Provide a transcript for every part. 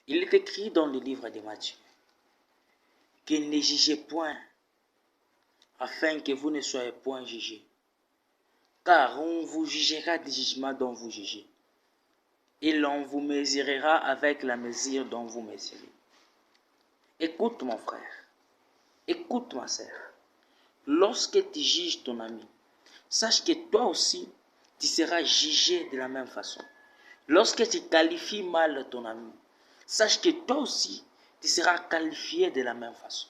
Il est écrit dans le livre de Matthieu que ne jugez point, afin que vous ne soyez point jugés. Car on vous jugera des jugements dont vous jugez, et l'on vous mesurera avec la mesure dont vous mesurez. Écoute mon frère, écoute ma sœur. Lorsque tu juges ton ami, sache que toi aussi, tu seras jugé de la même façon. Lorsque tu qualifies mal ton ami, sache que toi aussi, tu seras qualifié de la même façon.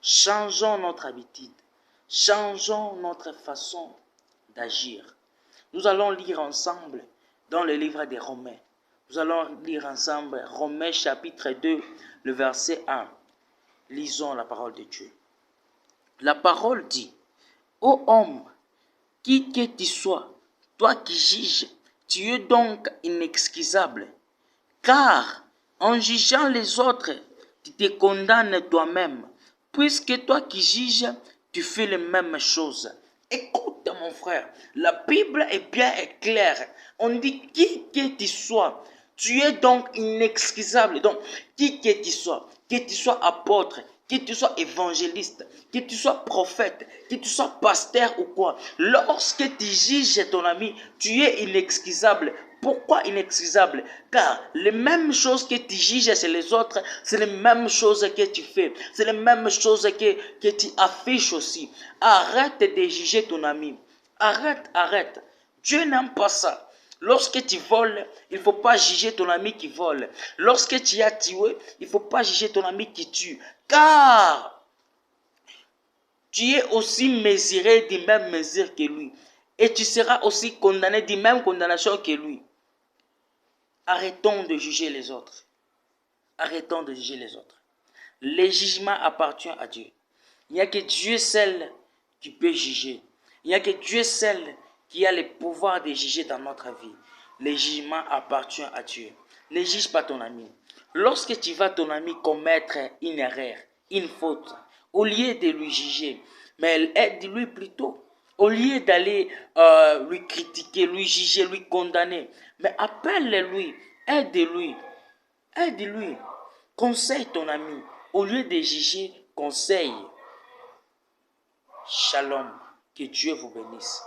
Changeons notre habitude, changeons notre façon d'agir. Nous allons lire ensemble dans le livre des Romains. Nous allons lire ensemble Romains chapitre 2, le verset 1. Lisons la parole de Dieu. La parole dit: ô homme, qui que tu sois, toi qui juges, tu es donc inexcusable. Car en jugeant les autres, tu te condamnes toi-même, puisque toi qui juges, tu fais les mêmes choses. Écoute mon frère, la Bible est bien claire. On dit qui que tu sois, tu es donc inexcusable. Donc, qui que tu sois apôtre, que tu sois évangéliste, que tu sois prophète, que tu sois pasteur ou quoi, lorsque tu juges ton ami, tu es inexcusable. Pourquoi inexcusable? Car les mêmes choses que tu juges chez les autres, c'est les mêmes choses que tu fais. C'est les mêmes choses que tu affiches aussi. Arrête de juger ton ami. Arrête. Dieu n'aime pas ça. Lorsque tu voles, il ne faut pas juger ton ami qui vole. Lorsque tu as tué, il ne faut pas juger ton ami qui tue. Car tu es aussi mesuré de même mesure que lui. Et tu seras aussi condamné de même condamnation que lui. Arrêtons de juger les autres. Arrêtons de juger les autres. Le jugement appartient à Dieu. Il n'y a que Dieu seul qui peut juger. Il n'y a que Dieu seul qui a le pouvoir de juger dans notre vie. Le jugement appartient à Dieu. Ne juge pas ton ami. Lorsque tu vas ton ami commettre une erreur, une faute, au lieu de lui juger, mais aide-lui plutôt. Au lieu d'aller lui critiquer, lui juger, lui condamner, mais appelle-lui, aide-lui, aide-lui, conseille ton ami. Au lieu de juger, conseille. Shalom, que Dieu vous bénisse.